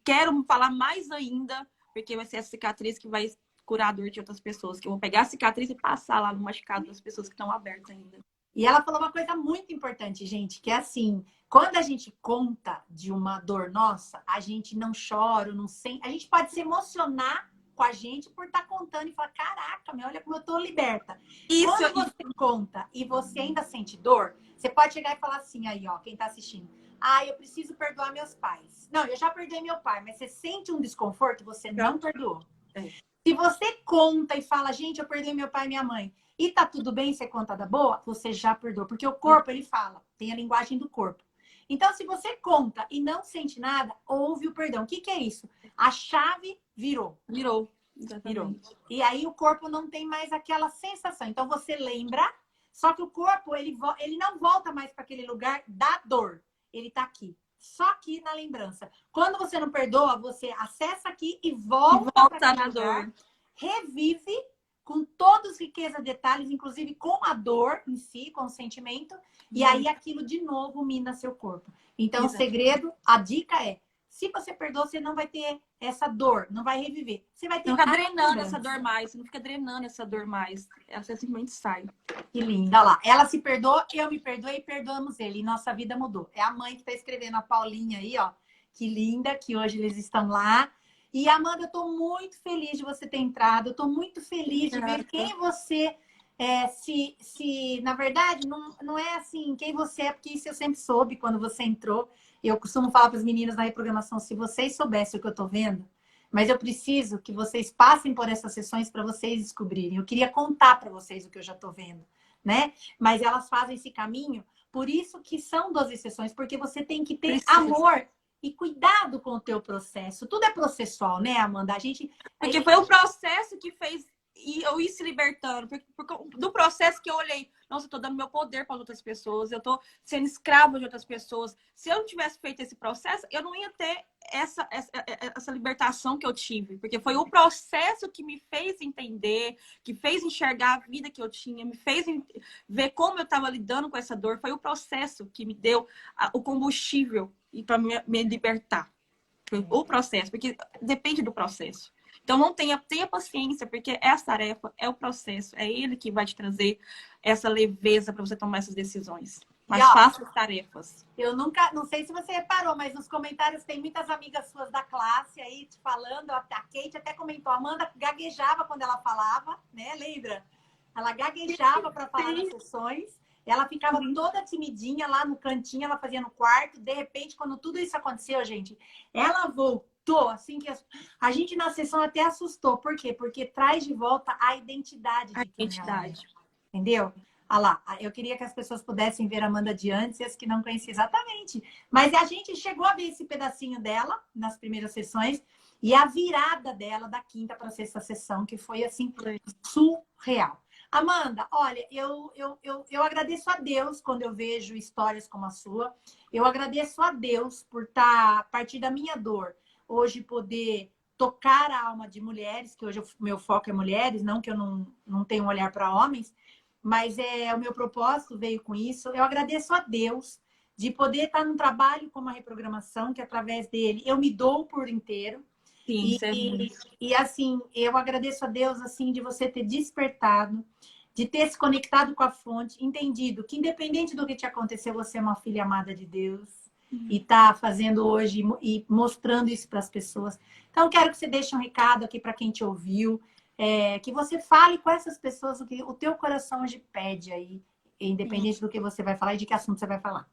quero falar mais ainda, porque vai ser a cicatriz que vai curar a dor de outras pessoas, que eu vou pegar a cicatriz e passar lá no machucado das pessoas que estão abertas ainda. E ela falou uma coisa muito importante, gente, que é assim, quando a gente conta de uma dor nossa, a gente não chora, não sente, a gente pode se emocionar com a gente por estar contando e falar, caraca, olha como eu tô liberta. Isso, quando você conta e você ainda sente dor, você pode chegar e falar assim aí, ó, quem tá assistindo, eu preciso perdoar meus pais. Não, eu já perdoei meu pai, mas você sente um desconforto, você não perdoou. Se você conta e fala, gente, eu perdoei meu pai e minha mãe, e tá tudo bem, você conta da boa, você já perdoou. Porque o corpo, ele fala, tem a linguagem do corpo. Então, se você conta e não sente nada, ouve o perdão. O que é isso? A chave virou. Virou. Exatamente. Virou. E aí o corpo não tem mais aquela sensação. Então, você lembra, só que o corpo, ele não volta mais para aquele lugar da dor. Ele tá aqui. Só aqui na lembrança. Quando você não perdoa, você acessa aqui e volta na dor. Revive com todos os riqueza, detalhes, inclusive com a dor em si, com o sentimento. E aí aquilo de novo mina seu corpo. Então, o segredo, a dica é, se você perdoa, você não vai ter essa dor, não vai reviver. Você vai ter. Não fica drenando essa dor mais, você não fica drenando essa dor mais. Ela simplesmente sai. Que linda, olha lá. Ela se perdoou, eu me perdoei e perdoamos ele. E nossa vida mudou. É a mãe que tá escrevendo, a Paulinha aí, ó. Que linda, que hoje eles estão lá. E, Amanda, eu tô muito feliz de você ter entrado. Eu tô muito feliz de ver quem você é. Na verdade, não é assim, quem você é, porque isso eu sempre soube quando você entrou. Eu costumo falar para as meninas na reprogramação, se vocês soubessem o que eu tô vendo, mas eu preciso que vocês passem por essas sessões para vocês descobrirem. Eu queria contar para vocês o que eu já tô vendo, né? Mas elas fazem esse caminho, por isso que são 12 sessões, porque você tem que ter amor e cuidado com o teu processo. Tudo é processual, né, Amanda? Porque foi o processo que fez eu ir se libertando. Do processo que eu olhei, nossa, eu tô dando meu poder para outras pessoas, eu tô sendo escrava de outras pessoas. Se eu não tivesse feito esse processo, eu não ia ter essa libertação que eu tive. Porque foi o processo que me fez entender, que fez enxergar a vida que eu tinha, me fez ver como eu estava lidando com essa dor. Foi o processo que me deu o combustível para me libertar. Foi o processo, porque depende do processo. Então, não tenha paciência, porque essa tarefa é o processo. É ele que vai te trazer essa leveza para você tomar essas decisões. Mas faça as tarefas. Eu não sei se você reparou, mas nos comentários tem muitas amigas suas da classe aí te falando. A Kate até comentou, a Amanda gaguejava quando ela falava, né? Lembra? Ela gaguejava para falar nas sessões. Ela ficava toda timidinha lá no cantinho, ela fazia no quarto. De repente, quando tudo isso aconteceu, gente, ela voltou, assim que a gente na sessão até assustou. Por quê? Porque traz de volta a identidade A de quem ela é. identidade. Entendeu? Ah lá, eu queria que as pessoas pudessem ver a Amanda de antes e as que não conheciam exatamente. Mas a gente chegou a ver esse pedacinho dela nas primeiras sessões e a virada dela da quinta para a sexta sessão, que foi assim, surreal. Amanda, olha, eu agradeço a Deus quando eu vejo histórias como a sua. Eu agradeço a Deus por estar, a partir da minha dor, hoje poder tocar a alma de mulheres, que hoje o meu foco é mulheres, não que eu não tenho um olhar para homens, mas o meu propósito veio com isso. Eu agradeço a Deus de poder estar num trabalho como a reprogramação, que através dele eu me dou por inteiro. Sim, isso é E assim, eu agradeço a Deus assim de você ter despertado, de ter se conectado com a fonte, entendido que independente do que te aconteceu, você é uma filha amada de Deus. E tá fazendo hoje e mostrando isso para as pessoas. Então, quero que você deixe um recado aqui para quem te ouviu, que você fale com essas pessoas o que o teu coração hoje pede aí, independente do que você vai falar e de que assunto você vai falar.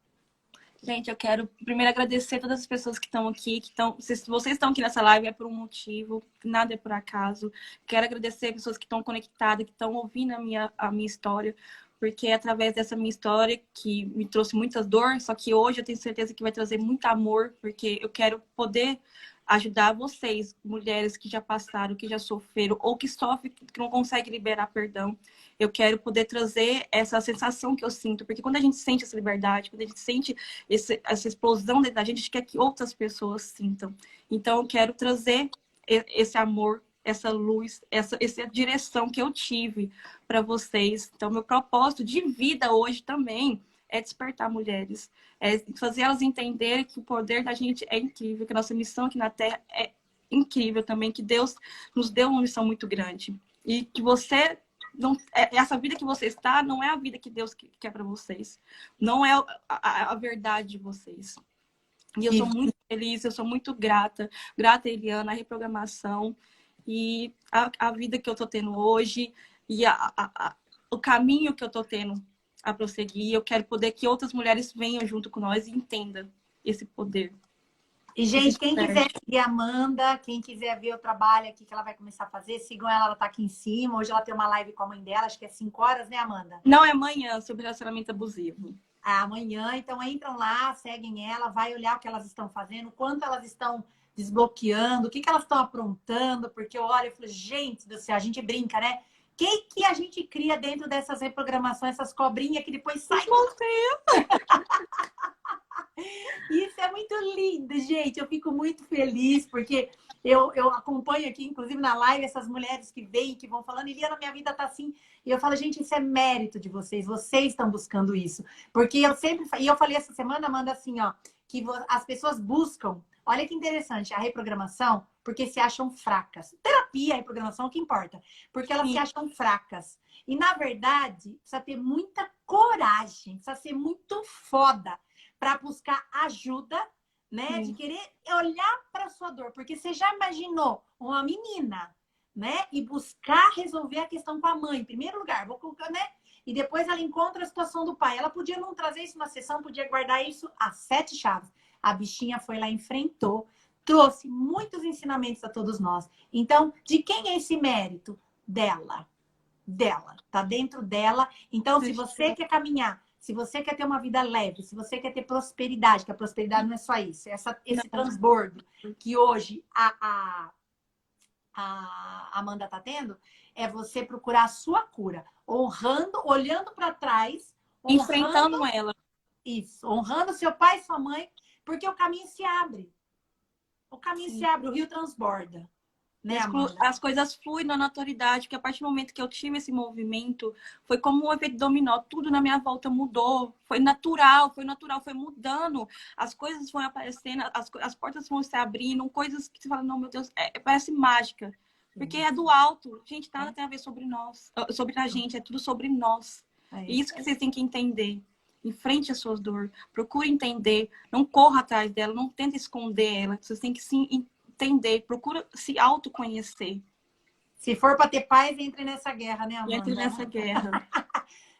Gente, eu quero primeiro agradecer todas as pessoas que estão aqui, se vocês estão aqui nessa live é por um motivo, nada é por acaso. Quero agradecer as pessoas que estão conectadas, que estão ouvindo a minha história, porque é através dessa minha história que me trouxe muitas dores, só que hoje eu tenho certeza que vai trazer muito amor, porque eu quero poder ajudar vocês, mulheres que já passaram, que já sofreram, ou que sofrem, que não conseguem liberar perdão. Eu quero poder trazer essa sensação que eu sinto, porque quando a gente sente essa liberdade, quando a gente sente essa explosão dentro da gente, a gente quer que outras pessoas sintam. Então, eu quero trazer esse amor, essa luz, essa direção que eu tive para vocês. Então, meu propósito de vida hoje também é despertar mulheres, é fazer elas entenderem que o poder da gente é incrível, que a nossa missão aqui na Terra é incrível também, que Deus nos deu uma missão muito grande. E que você não, essa vida que você está não é a vida que Deus quer para vocês. Não é a verdade de vocês. E eu sou muito feliz, eu sou muito grata. Grata, Eliana, a reprogramação e a vida que eu tô tendo hoje e o caminho que eu tô tendo a prosseguir. Eu quero poder que outras mulheres venham junto com nós e entendam esse poder. E, gente, quem quiser seguir a Amanda, quem quiser ver o trabalho aqui que ela vai começar a fazer, sigam ela, ela tá aqui em cima. Hoje ela tem uma live com a mãe dela, acho que é 5 horas, né, Amanda? Não, é amanhã, sobre relacionamento abusivo. Amanhã, então entram lá, seguem ela, vai olhar o que elas estão fazendo, quanto elas estão desbloqueando, o que elas estão aprontando, porque eu olho e falo, gente do céu, a gente brinca, né? O que a gente cria dentro dessas reprogramações, essas cobrinhas que depois saem? Isso é muito lindo, gente. Eu fico muito feliz, porque eu acompanho aqui, inclusive na live, essas mulheres que vêm, que vão falando, Eliana, minha vida tá assim. E eu falo, gente, isso é mérito de vocês estão buscando isso. Porque eu sempre, e eu falei essa semana, Amanda, assim, ó, que as pessoas buscam, olha que interessante, a reprogramação, porque se acham fracas. Terapia, reprogramação, o que importa? Porque elas se acham fracas. E, na verdade, precisa ter muita coragem, precisa ser muito foda para buscar ajuda, né? De querer olhar para a sua dor. Porque você já imaginou uma menina, né? E buscar resolver a questão com a mãe, em primeiro lugar, vou colocar, né? E depois ela encontra a situação do pai. Ela podia não trazer isso na sessão, podia guardar isso a 7 chaves. A bichinha foi lá, enfrentou, trouxe muitos ensinamentos a todos nós. Então, de quem é esse mérito? Dela. Tá dentro dela. Então, se você quer caminhar, se você quer ter uma vida leve, se você quer ter prosperidade, que a prosperidade não é só isso, esse transbordo que hoje a Amanda está tendo, é você procurar a sua cura, honrando, olhando para trás, enfrentando ela. Isso, honrando seu pai e sua mãe, porque o caminho se abre. O caminho se abre, o rio transborda. Né, as coisas fluem na naturalidade, porque a partir do momento que eu tive esse movimento, foi como um efeito dominó, tudo na minha volta mudou, foi natural, foi mudando, as coisas vão aparecendo, as portas vão se abrindo, coisas que você fala, não, meu Deus, parece mágica, porque é do alto, gente, nada tem a ver sobre nós, sobre a gente, é tudo sobre nós. E isso que vocês têm que entender. Enfrente as suas dores, procure entender, não corra atrás dela, não tente esconder ela, vocês têm que se entender, procura se autoconhecer. Se for para ter paz, entre nessa guerra, né, Amanda? Entre nessa guerra.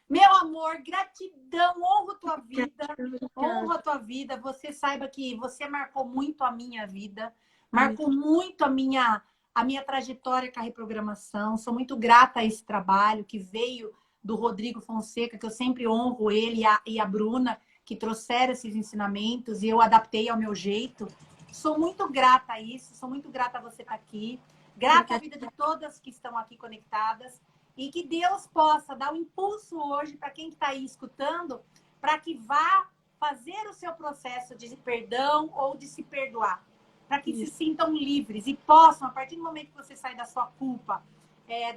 Meu amor, gratidão, honro tua vida, honro a tua vida. Você saiba que você marcou muito a minha vida, marcou muito a minha trajetória com a reprogramação. Sou muito grata a esse trabalho que veio do Rodrigo Fonseca, que eu sempre honro ele e a Bruna, que trouxeram esses ensinamentos e eu adaptei ao meu jeito. Sou muito grata a isso, sou muito grata a você estar aqui. Grata à vida de todas que estão aqui conectadas. E que Deus possa dar um impulso hoje para quem está aí escutando, para que vá fazer o seu processo de perdão ou de se perdoar. Para que se sintam livres e possam, a partir do momento que você sai da sua culpa,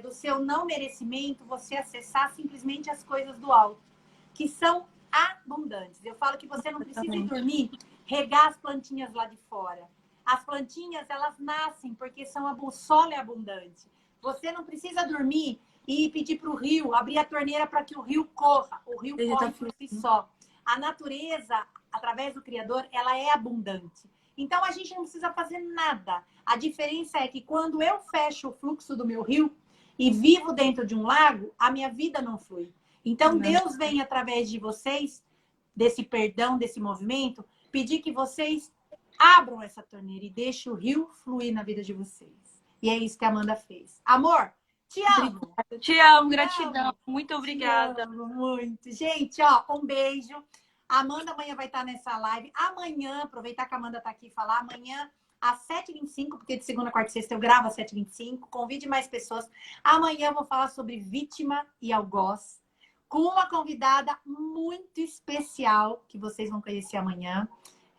do seu não merecimento, você acessar simplesmente as coisas do alto, que são abundantes. Eu falo que você não precisa ir dormir, regar as plantinhas lá de fora. As plantinhas, elas nascem porque o solo é abundante. Você não precisa dormir e pedir para o rio, abrir a torneira para que o rio corra. O rio corre por si só. A natureza, através do Criador, ela é abundante. Então, a gente não precisa fazer nada. A diferença é que quando eu fecho o fluxo do meu rio e vivo dentro de um lago, a minha vida não flui. Então, Deus vem através de vocês, desse perdão, desse movimento, pedir que vocês abram essa torneira e deixem o rio fluir na vida de vocês. E é isso que a Amanda fez. Amor, te amo. Te amo, gratidão. Muito obrigada. Te amo muito. Gente, ó, um beijo. A Amanda amanhã vai estar nessa live. Amanhã, aproveitar que a Amanda está aqui e falar, amanhã às 7h25, porque de segunda, quarta e sexta eu gravo às 7h25. Convide mais pessoas. Amanhã eu vou falar sobre vítima e algoz, com uma convidada muito especial, que vocês vão conhecer amanhã.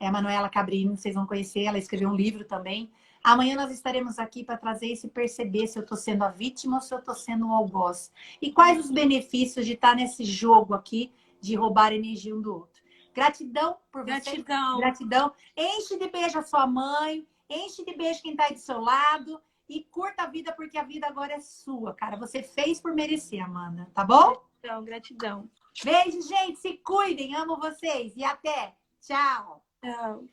É a Manuela Cabrino, vocês vão conhecer. Ela escreveu um livro também. Amanhã nós estaremos aqui para trazer e se perceber se eu estou sendo a vítima ou se eu estou sendo o algoz. E quais os benefícios de estar nesse jogo aqui de roubar energia um do outro. Gratidão por você. Gratidão. Enche de beijo a sua mãe, enche de beijo quem está aí do seu lado e curta a vida porque a vida agora é sua, cara. Você fez por merecer, Amanda, tá bom? Gratidão. Beijo, gente. Se cuidem. Amo vocês. E até. Tchau. Tchau.